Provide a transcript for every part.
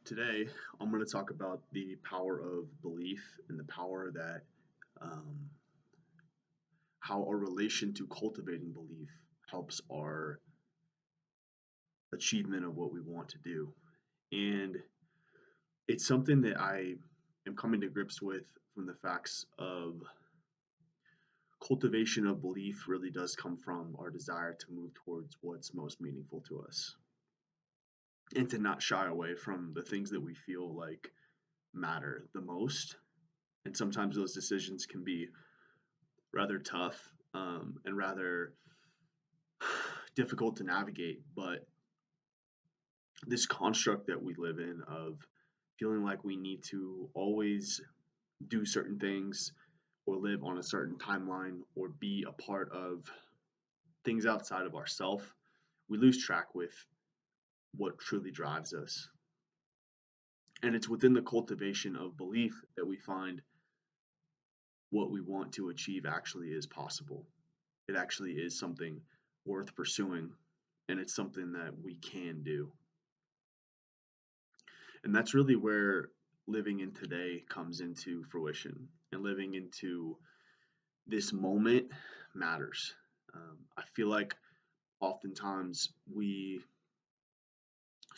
Today, I'm going to talk about the power of belief and the power that um, how our relation to cultivating belief helps our achievement of what we want to do. And it's something that I am coming to grips with from the facts of cultivation of belief really does come from our desire to move towards what's most meaningful to us and to not shy away from the things that we feel like matter the most. And sometimes those decisions can be rather tough and rather difficult to navigate. But this construct that we live in of feeling like we need to always do certain things or live on a certain timeline or be a part of things outside of ourself, we lose track with what truly drives us. And it's within the cultivation of belief that we find what we want to achieve actually is possible. It actually is something worth pursuing, and it's something that we can do. And that's really where living in today comes into fruition, and living into this moment matters. I feel like oftentimes we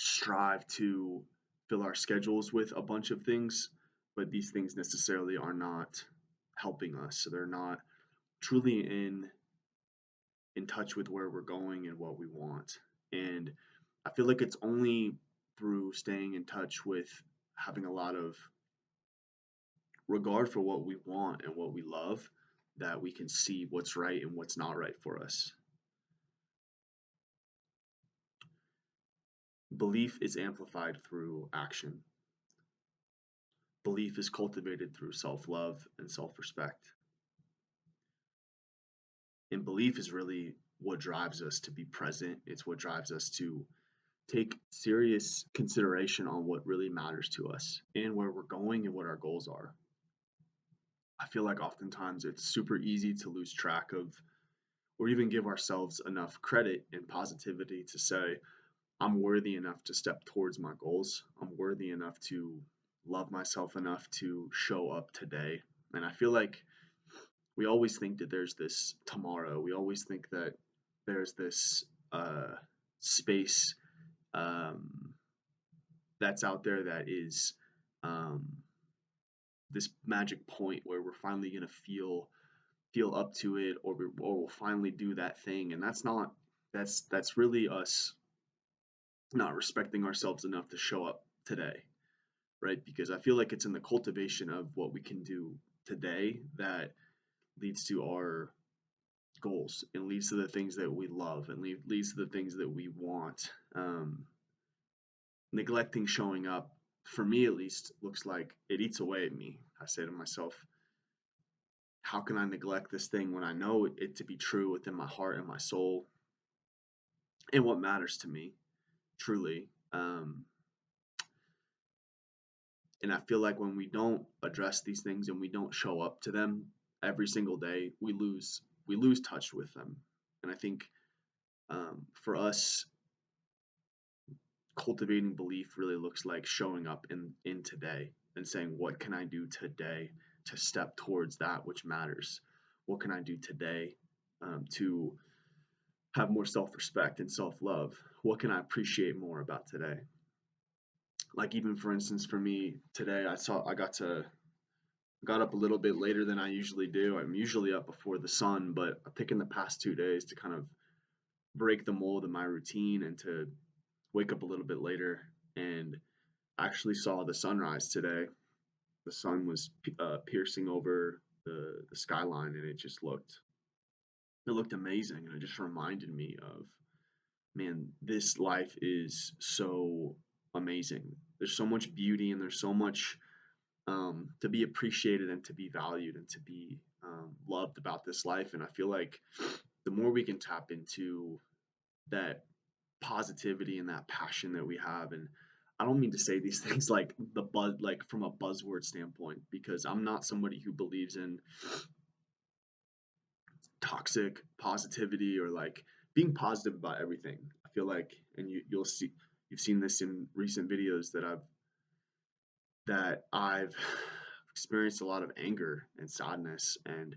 strive to fill our schedules with a bunch of things, but these things necessarily are not helping us. So they're not truly in touch with where we're going and what we want. And I feel like it's only through staying in touch with having a lot of regard for what we want and what we love that we can see what's right and what's not right for us. Belief is amplified through action. Belief is cultivated through self love and self respect. And belief is really what drives us to be present. It's what drives us to take serious consideration on what really matters to us and where we're going and what our goals are. I feel like oftentimes it's super easy to lose track of or even give ourselves enough credit and positivity to say, I'm worthy enough to step towards my goals. I'm worthy enough to love myself enough to show up today. And I feel like we always think that there's this tomorrow. We always think that there's this space um, that's out there that is um, this magic point where we're finally gonna feel up to it, or we'll finally do that thing, and that's really us not respecting ourselves enough to show up today, right? Because I feel like it's in the cultivation of what we can do today that leads to our goals and leads to the things that we love and leads to the things that we want. Neglecting showing up, for me at least, looks like it eats away at me. I say to myself, how can I neglect this thing when I know it to be true within my heart and my soul and what matters to me truly? And I feel like when we don't address these things and we don't show up to them every single day, we lose touch with them. And I think for us, cultivating belief really looks like showing up in today and saying, what can I do today to step towards that which matters? What can I do today to have more self-respect and self-love? What can I appreciate more about today? Like, even for instance, for me today, I got up a little bit later than I usually do. I'm usually up before the sun, but I've taken the past 2 days to kind of break the mold of my routine and to wake up a little bit later, and actually saw the sunrise today. The sun was piercing over the skyline, and it looked amazing, and it just reminded me of, man, this life is so amazing. There's so much beauty, and there's so much to be appreciated and to be valued and to be loved about this life. And I feel like the more we can tap into that positivity and that passion that we have, and I don't mean to say these things like like from a buzzword standpoint, because I'm not somebody who believes in toxic positivity or like being positive about everything. I feel like, and you've seen this in recent videos that I've that I've experienced a lot of anger and sadness and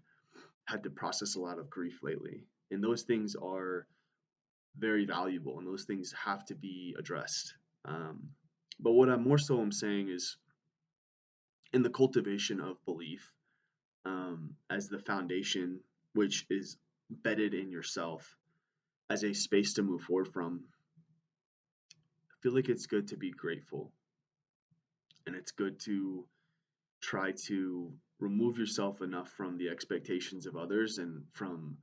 had to process a lot of grief lately. And those things are very valuable and those things have to be addressed. Um, but what I'm more so I'm saying is in the cultivation of belief as the foundation, which is bedded in yourself as a space to move forward from, I feel like it's good to be grateful and it's good to try to remove yourself enough from the expectations of others and from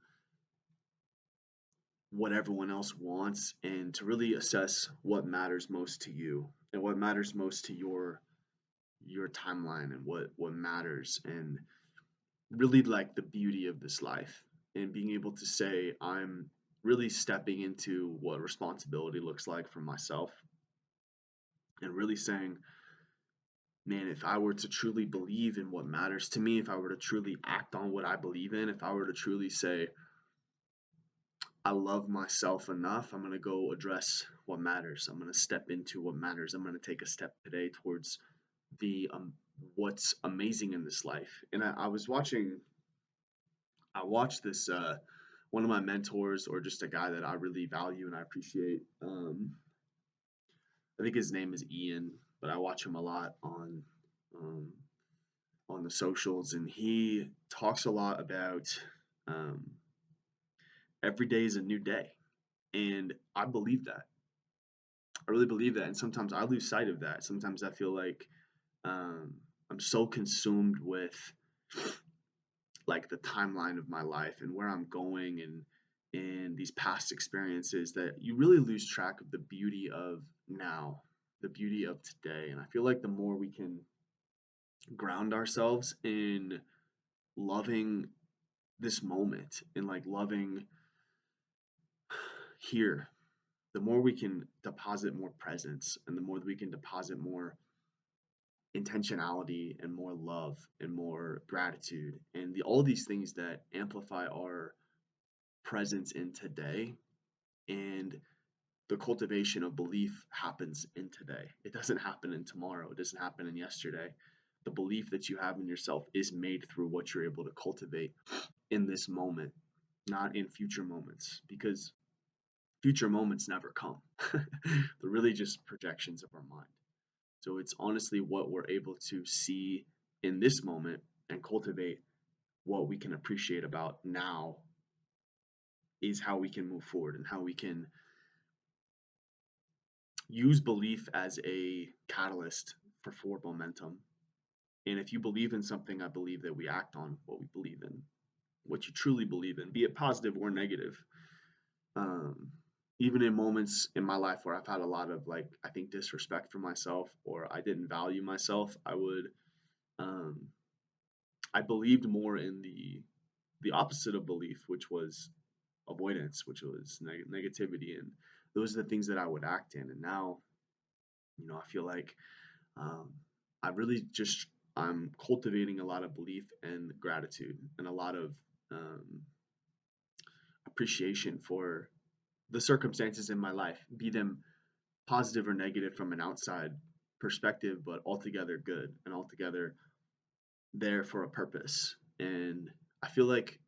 what everyone else wants and to really assess what matters most to you and what matters most to your timeline and what matters and really like the beauty of this life and being able to say I'm really stepping into what responsibility looks like for myself and really saying, man, if I were to truly believe in what matters to me, if I were to truly act on what I believe in, if I were to truly say I love myself enough, I'm going to go address what matters. I'm going to step into what matters. I'm going to take a step today towards the what's amazing in this life. And I watched this one of my mentors or just a guy that I really value and I appreciate. I think his name is Ian, but I watch him a lot um, on the socials, and he talks a lot about um, every day is a new day, and I believe that. I really believe that, and sometimes I lose sight of that. Sometimes I feel like um, I'm so consumed with like the timeline of my life and where I'm going and these past experiences that you really lose track of the beauty of now, the beauty of today. And I feel like the more we can ground ourselves in loving this moment and like loving here, the more we can deposit more presence and the more that we can deposit more intentionality and more love and more gratitude and all these things that amplify our presence in today and the cultivation of belief happens in today. It doesn't happen in tomorrow. It doesn't happen in yesterday. The belief that you have in yourself is made through what you're able to cultivate in this moment, not in future moments, because future moments never come. They're really just projections of our mind. So it's honestly what we're able to see in this moment and cultivate what we can appreciate about now is how we can move forward and how we can use belief as a catalyst for forward momentum. And if you believe in something, I believe that we act on what we believe in, what you truly believe in, be it positive or negative. Um, Even in moments in my life where I've had a lot of like, I think disrespect for myself or I didn't value myself, um, I believed more in the opposite of belief, which was avoidance, which was negativity, and those are the things that I would act in. And now, I feel like um, I really just I'm cultivating a lot of belief and gratitude and a lot of um, appreciation for the circumstances in my life, be them positive or negative from an outside perspective, but altogether good and altogether there for a purpose. And I feel like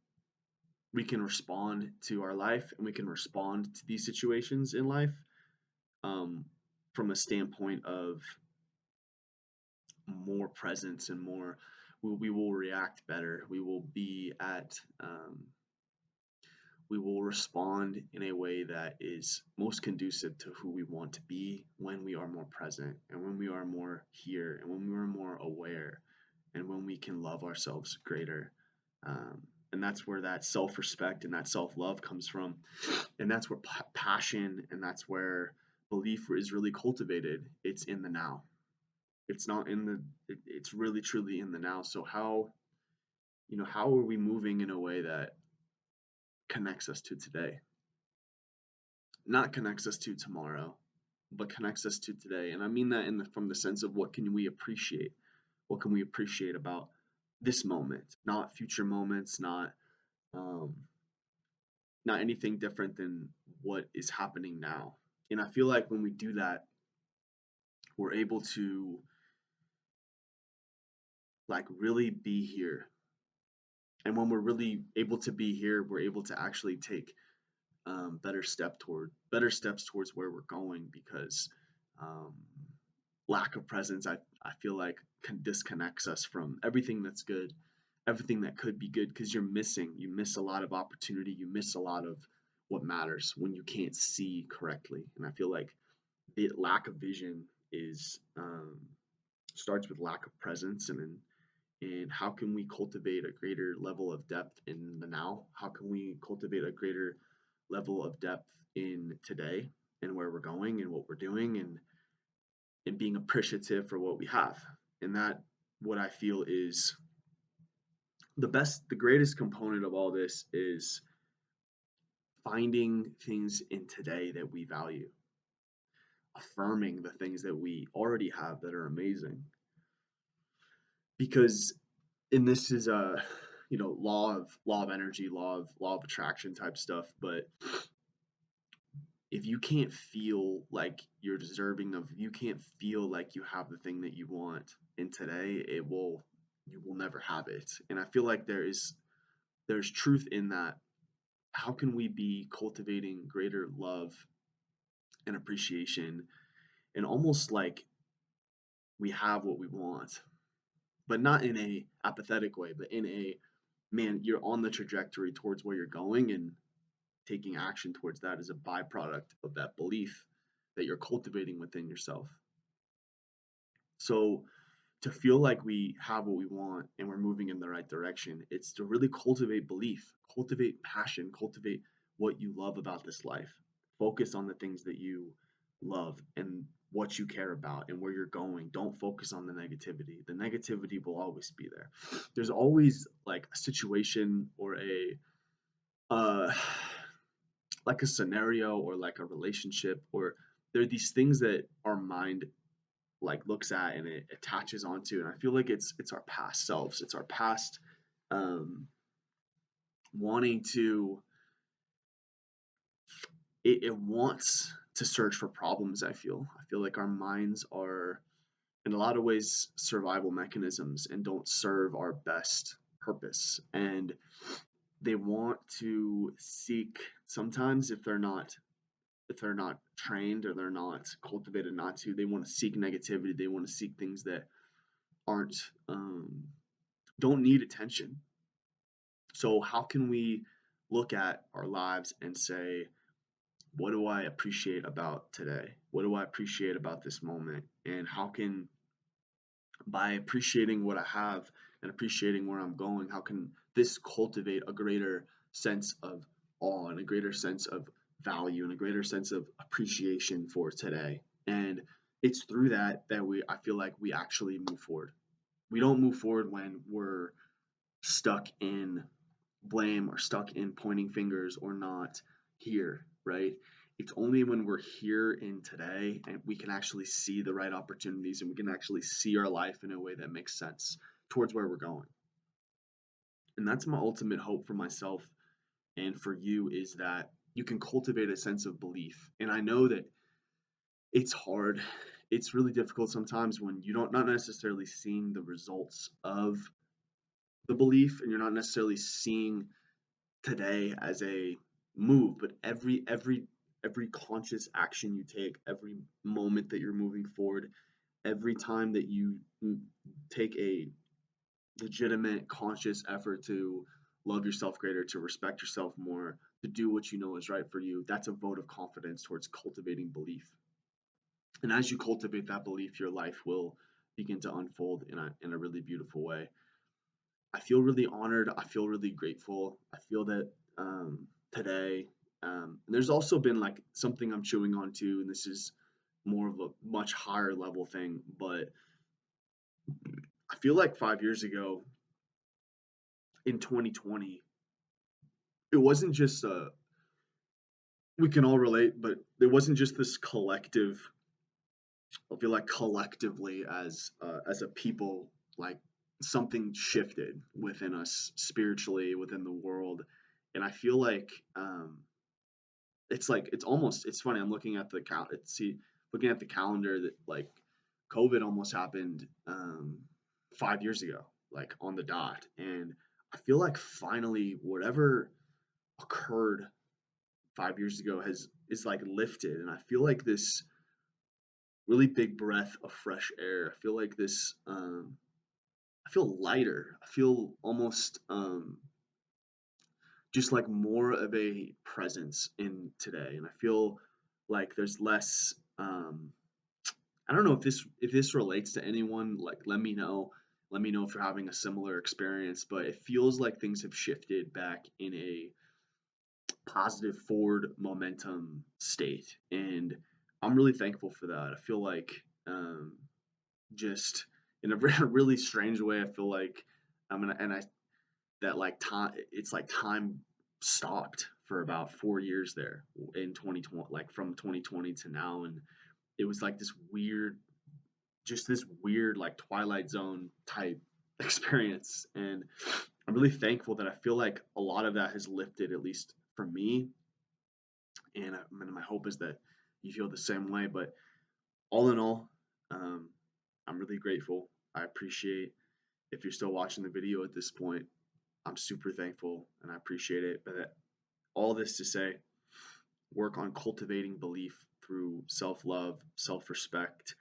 we can respond to our life and we can respond to these situations in life um, from a standpoint of more presence and more we will react better we will respond in a way that is most conducive to who we want to be when we are more present and when we are more here and when we are more aware and when we can love ourselves greater and that's where that self-respect and that self-love comes from and that's where passion and that's where belief is really cultivated. It's in the now. It's not in it's really truly in the now. So how are we moving in a way that connects us to today, not connects us to tomorrow, but connects us to today? And I mean that from the sense of what can we appreciate about this moment, not future moments, um, not anything different than what is happening now. And I feel like when we do that, we're able to like really be here. And when we're really able to be here, we're able to actually take better steps towards where we're going because um, lack of presence, I feel like disconnects us from everything that's good, everything that could be good because you miss a lot of opportunity, you miss a lot of what matters when you can't see correctly. And I feel like the lack of vision is starts with lack of presence and how can we cultivate a greater level of depth in the now? How can we cultivate a greater level of depth in today and where we're going and what we're doing and being appreciative for what we have? And that what I feel is the greatest component of all this is finding things in today that we value, affirming the things that we already have that are amazing. Because and this is a law of energy, law of attraction type stuff, but if you can't feel like you're deserving of you can't feel like you have the thing that you want in today, it will you will never have it. And I feel like there's truth in that. How can we be cultivating greater love and appreciation and almost like we have what we want, but not in a apathetic way, but in a man, you're on the trajectory towards where you're going and taking action towards that is a byproduct of that belief that you're cultivating within yourself. So to feel like we have what we want and we're moving in the right direction, it's to really cultivate belief, cultivate passion, cultivate what you love about this life. Focus on the things that you love and what you care about and where you're going. Don't focus on the negativity. The negativity will always be there. There's always like a situation or a uh like a scenario or like a relationship or there are these things that our mind like looks at and it attaches onto and I feel like it's our past selves, it's our past um wanting to it wants to search for problems. I feel like our minds are in a lot of ways survival mechanisms and don't serve our best purpose, and they want to seek sometimes if they're not trained or they're not cultivated not to, they want to seek negativity. They want to seek things that aren't don't need attention. So how can we look at our lives and say, what do I appreciate about today? What do I appreciate about this moment? And how can by appreciating what I have and appreciating where I'm going, how can this cultivate a greater sense of awe and a greater sense of value and a greater sense of appreciation for today? And it's through that I feel like we actually move forward. We don't move forward when we're stuck in blame or stuck in pointing fingers or not here, right? It's only when we're here in today and we can actually see the right opportunities and we can actually see our life in a way that makes sense towards where we're going. And that's my ultimate hope for myself and for you is that you can cultivate a sense of belief. And I know that it's hard. It's really difficult sometimes when you don't not necessarily seeing the results of the belief and you're not necessarily seeing today as a move, but every conscious action you take, every moment that you're moving forward, every time that you take a legitimate conscious effort to love yourself greater, to respect yourself more, to do what you know is right for you, that's a vote of confidence towards cultivating belief. And as you cultivate that belief, your life will begin to unfold in a really beautiful way. I feel really honored. I feel really grateful. I feel that today, and there's also been like something I'm chewing on too, and this is more of a much higher level thing, but I feel like 5 years ago in 2020, it wasn't just we can all relate, but it wasn't just this collective. I feel like collectively as a people, like something shifted within us spiritually, within the world, and I feel like it's almost it's funny. I'm looking at the looking at the calendar that like COVID almost happened 5 years ago. like on the dot. And I feel like finally whatever occurred 5 years ago has is like lifted, and I feel like this really big breath of fresh air. I feel like this. I feel lighter. I feel almost just like more of a presence in today, and I feel like there's less. I don't know if this relates to anyone. Like, let me know. Let me know if you're having a similar experience. But it feels like things have shifted back in a positive forward momentum state, and I'm really thankful for that. I feel like just in a really strange way, I feel like I'm gonna and I that like time it's like time stopped for about 4 years there in 2020, like from 2020 to now, and it was like this weird like Twilight Zone type experience, and I'm really thankful that I feel like a lot of that has lifted, at least for me, and my hope is that you feel the same way. But all in all, um, I'm really grateful. I appreciate if you're still watching the video at this point. I'm super thankful and I appreciate it. But all this to say, work on cultivating belief through self love, self respect,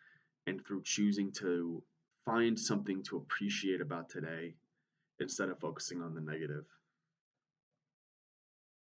and through choosing to find something to appreciate about today instead of focusing on the negative.